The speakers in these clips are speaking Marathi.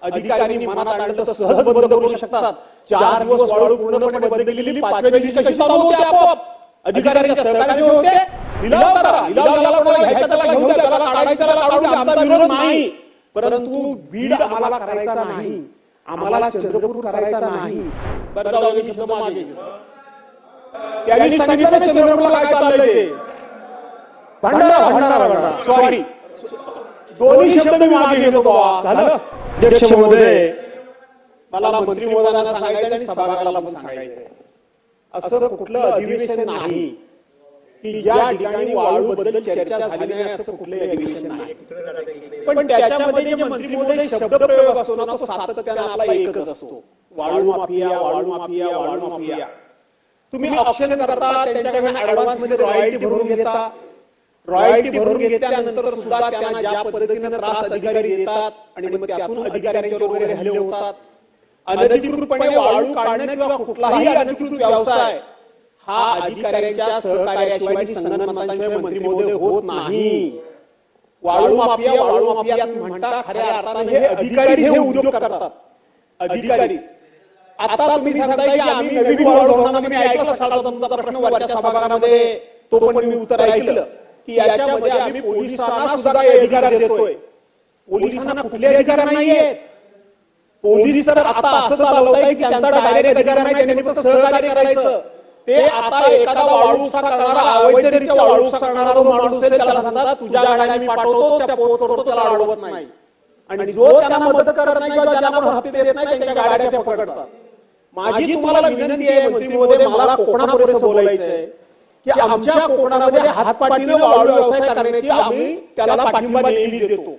अधिकाऱ्यांनी मनात आणलं तर सहज बंद करू शकतात. 4 दिवस वाळू पूर्णपणे बंद केलेली, 5व्या दिवशी कशी चालू होते आपोआप. अधिकाऱ्यांच्या सहकार्य होते. लिलाव करा, लिलाव ज्याला कोणाला घ्यायचा त्याला घेऊ द्या, त्याला काढायचा त्याला काढू द्या, आमचा विरोध नाही. परंतु बीड आम्हाला करायचा नाही, आम्हाला चंद्रपूर करायचा नाही. त्यांनी सांगितलं चंद्रपूरला काय चाललंय ते भंडारा सॉरी दोन्ही शब्द मी मागे घेतो बाबा. झालं अध्यक्ष महोदय, मला मंत्री महोदयांना सांगायचं आणि सभागृहाला पण सांगायचंय, असं कुठलं अधिवेशन नाही की ज्या ठिकाणी वाळू बद्दल चर्चा झाली नाही, असं कुठलंही अधिवेशन नाही. पण त्याच्यामध्ये जे मंत्री महोदय शब्द प्रयोग असतो ना, तो सातत्याने आपला एकच असतो, वाळू माफिया वाळू माफिया वाळू माफिया. तुम्ही ऑप्शन करता, त्यांच्याकडे ऍडव्हान्स मध्ये रॉयल्टी भरून घेता, रॉयल्टी भरून घेतल्यानंतर सुद्धा त्यांना ज्या पद्धतीने त्रास अधिकारी देतात आणि मग त्यातून अधिकाऱ्यांच्या वगैरे हल्ले होतात. अनधिकृतपणे वाळू काढणे किंवा कुठलाही अनधिकृत व्यवसाय हा अधिकाऱ्यांच्या सहकार्याशिवाय आणि संगनमताशिवाय मंत्री महोदय होत नाही. वाळू माफिया वाळू माफिया तुम्ही म्हणता, खऱ्या अर्थाने हे अधिकारी हे उद्योग करतात, अधिकारीच. आता तुम्ही सांगताय की आम्ही नवीन वाळू धोरणामध्ये, मी ऐकलं सकाळचा तुमचा प्रश्न वरच्या सभागृहामध्ये, तो पण मी उत्तर ऐकलं की याच्यामध्ये आम्ही पोलिसांना सुद्धा अधिकार देतोय. पोलिसांना कुठले अधिकार नाहीयेत. पोलीस तर आता असं चालवताय की त्यांचा डायरेक्ट अधिकार नाही, त्यांनी फक्त सहकार्य करायचं. ते आता एखादा वाळूसा करणारा, अवैधरित्या वाळूसा करणारा जो माणूस असेल त्याला सांगतात तुझ्या गाड्या मी पाठवतो, त्या पोच करतो, त्याला अडवत नाही. आणि जो त्यांना मदत करत नाही किंवा ज्यांना पण हप्ते देत नाही त्यांच्या गाड्या ते पकडतात. माझी तुम्हाला विनंती आहे मंत्री महोदय, मला कोकणापुरेस बोलायचंय की आमच्या कोकणामध्ये हातपाटीने वाळू व्यवसाय करण्याची आम्ही त्याला पाठिंबा नेहमी देतो.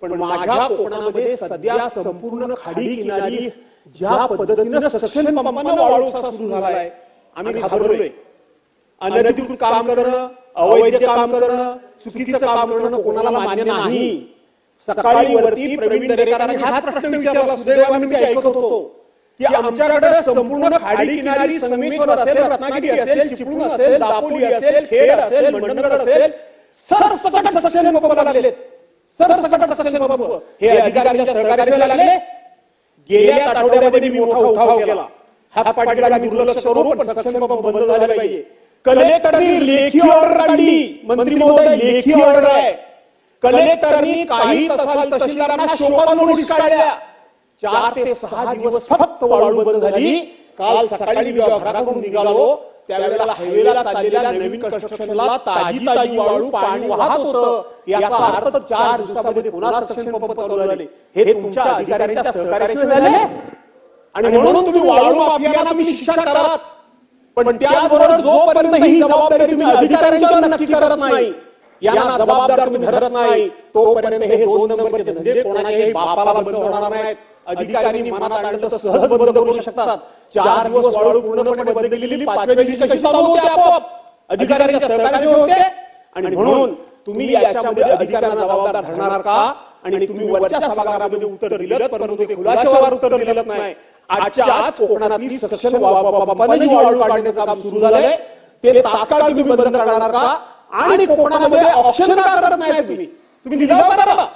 पण माझ्या कोकणामध्ये सध्या संपूर्ण खाडी किनारी ज्या पद्धतीने सक्षम पंपाने वाळूचा सुरू झालाय, आम्ही घाबरलोय. अनधिकृत काम करणं, अवैध काम करणं, चुकीचं काम करणं कोणाला मान्य नाही. सकाळी वरती प्रवीण दरेकरांनी हाच प्रश्न विचारला, सुदैवाने मी ऐकत होतो की आमच्याकडे संपूर्ण खाडी किनारी संगमेश्वर असेल, रत्नागिरी असेल, चिपळूण असेल, दापोली असेल, खेड असेल, मंडणगड असेल, सरसकट सक्षम पंप लागलेत. सरसकट सक्षम पंप हे अधिकाऱ्यांच्या सहकार्याने लागले. गेल्या आठवड्यामध्ये मी मोठा उठाव केला, हातपाटीला मी दुर्लक्ष करू, पण सक्षम पंप बंद झाले पाहिजे. कलेक्टरनी लेखी ऑर्डर काढली, मंत्री महोदय लेखी ऑर्डर आहे. कलेक्टरनी काही तहसीलदारांना शोकास नोटीस काढल्या. 4 ते 6 दिवस फक्त वाळू बंद झाली. काल सकाळी मी घराकडून निघालो त्यावेळेला हायवेला चाललेल्या नवीन कन्स्ट्रक्शनला ताजी ताजी वाळू पाणी वाहत होतं. याचा अर्थ 4 दिवसामध्ये पुन्हा सक्षम पंप चालू झाले. हे तुमच्या अधिकाऱ्यांच्या सहकार्याने झाले. आणि म्हणून तुम्ही वाळू माफियांना तुम्ही शिक्षा कराच, पण त्याचबरोबर जोपर्यंत ही जबाबदारी तुम्ही अधिकाऱ्यांच्यावर नक्की करत नाही, यांना जबाबदार तुम्ही धरत नाही, तोपर्यंत हे 2 नंबरचे धंदे कोणाच्याही बापाला बंद होणार नाहीत. अधिकाऱ्यांनी मनात आणलं तर सहज बंद करू शकतात. 4 दिवस वाळू पूर्णपणे बंद केलेली, 5व्या दिवशी कशी चालू होते आपोआप. अधिकाऱ्यांच्या सहकार्य होते. आणि म्हणून तुम्ही याच्यामध्ये अधिकाऱ्यांना जबाबदार धरणार का? आणि तुम्ही वरच्या सभागृहामध्ये उत्तर दिलं, परंतु ते खुलाशावर उत्तर दिलं नाही. आजच्या आज कोकणातली सक्षम पंपाने जी वाळू काढण्याचं काम सुरू झालंय ते तात्काळ तुम्ही बंद करणार का? आणि कोकणामध्ये ऑप्शन का करत नाही तुम्ही? तुम्ही लिलाव करा,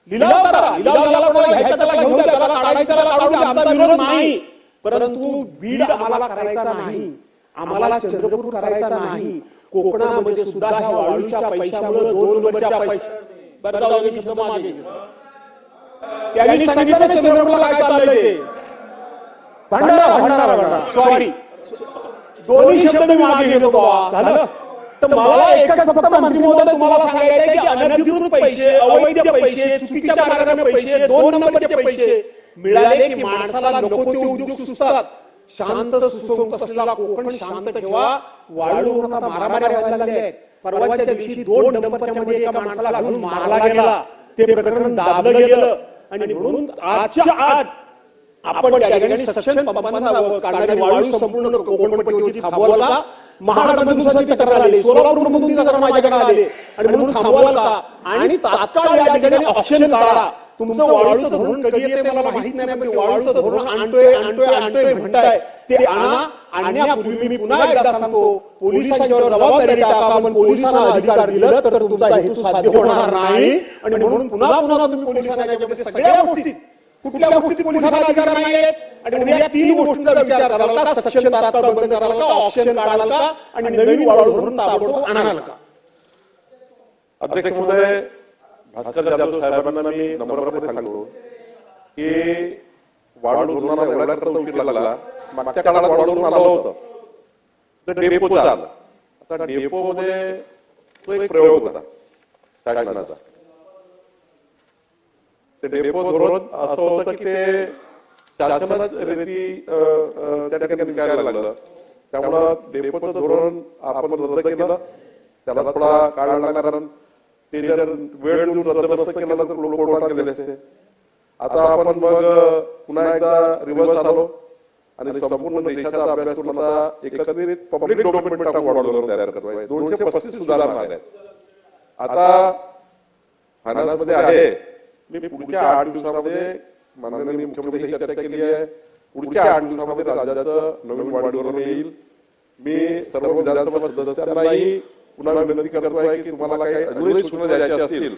लिलाव करा, लिलाव ज्याला कोणाला घ्यायचा त्याला घेऊ द्या, त्याला काढायचा त्याला काढू द्या, आमचा विरोध नाही. परंतु बीड आम्हाला करायचा नाही, आम्हाला चंद्रपूर करायचा नाही. कोकणामध्ये सुद्धा ह्या वाळूच्या पैशामुळे 2 नंबरच्या त्यांनी सांगितलं चंद्रपूरला काय चाललंय ते भंडारा सॉरी दोन्ही शब्द मी मागे घेतो बाबा. झालं तर मला एकच फक्त मंत्री महोदय तुम्हाला सांगायचं आहे की अनधिकृत पैसे, अवैध पैसे, चुकीच्या मार्गाने पैसे, 2 नंबरचे पैसे मिळाले की माणसाला नको ते उद्योग सुचतात. शांत सुसंगत असलेला कोकण शांत ठेवा. वाळू आता मारामारी व्हायला लागल्या आहेत. परवाच्या दिवशी 2 डंपरच्या मध्ये एका माणसाला घालून मारला गेला. ते प्रकरण दाबलं गेलं. आणि म्हणून आजच्या आज आपण त्या ठिकाणी सक्षम पंपांना काढणारी वाळू संपूर्ण कोकणपट्टी थांबवायला महाराष्ट्रातून तक्रार आली, सोलापूरमधून तक्रार माझ्याकडे आली. आणि म्हणून थांबवाल का? आणि तात्काळ या ठिकाणी ऑप्शन काढा. तुमचं वाळूचं धोरण कधी येते मला माहित नाही, पण वाळूचं धोरण आणतोय म्हणताय ते आणा. आणण्यापूर्वी मी पुन्हा एकदा सांगतो, पोलिसांच्यावर जबाबदारी टाका. आपण पोलिसांना अधिकार दिलं तर तुमचा हेतू साध्य होणार नाही. आणि म्हणून पुन्हा तुम्ही पोलिसांना सगळ्या गोष्टी कुठल्या गोष्टीत पोलिसांना अधिकार नाहीये आणि या तीन गोष्टींचा विचार कराल का? सक्षम तात्काळ बंद कराल का? ऑप्शन काढाल का? आणि नवीन वाळू भरून ताबडतोब आणाल का? अध्यक्ष महोदय, भास्कर जाधव साहेबांना मी नम्रपणे सांगतो की वाळू धोरणाला एवढ्या करता उशीर लागला. मागच्या काळात वाळू धोरण आलं होतं, तर डेपो झालं. आता डेपो मध्ये तो एक प्रयोग होता शासनाचा. ते डेपो धोरण असं होतं की ते शासनाच रेती त्या ठिकाणी विकायला लागलं. त्यामुळं डेपोचं धोरण आपण रद्द केलं. त्याला थोडा काळ लागला, कारण ते जर वेळ देऊन रद्द नसतं केलं तर लोक कोर्टात गेले असते. आता आपण मग पुन्हा एकदा रिव्हर्स आलो आणि संपूर्ण देशाचा अभ्यास करून आता एकत्रित पब्लिक डॉक्युमेंट टाकून वाढवलं धोरण तयार करतोय. 235 सुधारणा आल्या. आता फायनान्समध्ये आहे. मी पुढच्या 8 दिवसामध्ये माननीय मुख्यमंत्री चर्चा केली आहे. पुढच्या 8 दिवसामध्ये राज्याचं नवीन वाढ धोरण येईल. मी सर्व विधानसभा सदस्यांनाही पुन्हा विनंती करतोय की तुम्हाला काही अजूनही सूचना द्यायच्या असतील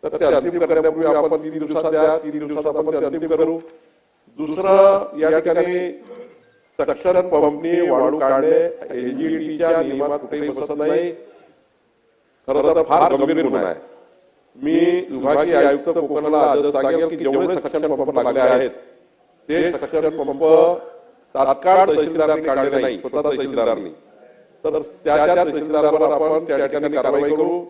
तर ते अंतिम करण्यापूर्वी आपण 3 दिवसात द्या. 3 दिवसात आपण ते अंतिम करू. दुसरं, या ठिकाणी सक्षम पंपनी वाळू काढणे एनजीटीच्या नियमात कुठेही बसत नाही. खरं तर फार गंभीर गुन्हा आहे. मी विभागीय आयुक्त कोकणला आजच सांगेल की जेवढे सक्षम पंप लागले आहेत ते सक्षम पंप तात्काळ तहसीलदारांनी काढले नाही, स्वतः तहसीलदारांनी. तर त्या तहसीलदारावर आपण त्या ठिकाणी कारवाई करू.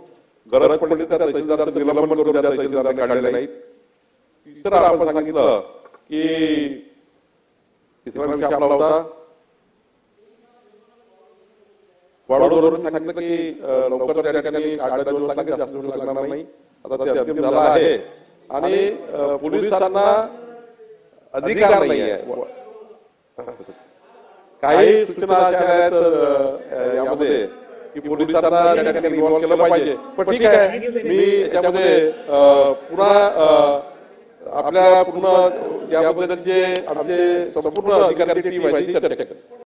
गरज पडली तर तहसीलदारांचं निलंबन करू, त्या तहसीलदारांनी काढले नाहीत. तिसरं आपण सांगितलं की तिसरा विषय आपला होता वाळू धोरण. सांगितलं की लवकर त्या ठिकाणी कागद दिवस लागेल, जास्त दिवस लागणार नाही. आता ते अंतिम झालं आहे आणि पोलिसांना अधिकार नाही आहे. काही सूचना अशा आहेत यामध्ये की पोलिसांना त्या ठिकाणी इन्व्हॉल्व केलं पाहिजे. पण ठीक आहे, मी त्यामध्ये पुन्हा आपल्या पूर्ण याबद्दल जे आमचे संपूर्ण अधिकारी टीम आहे ती चर्चा करेन.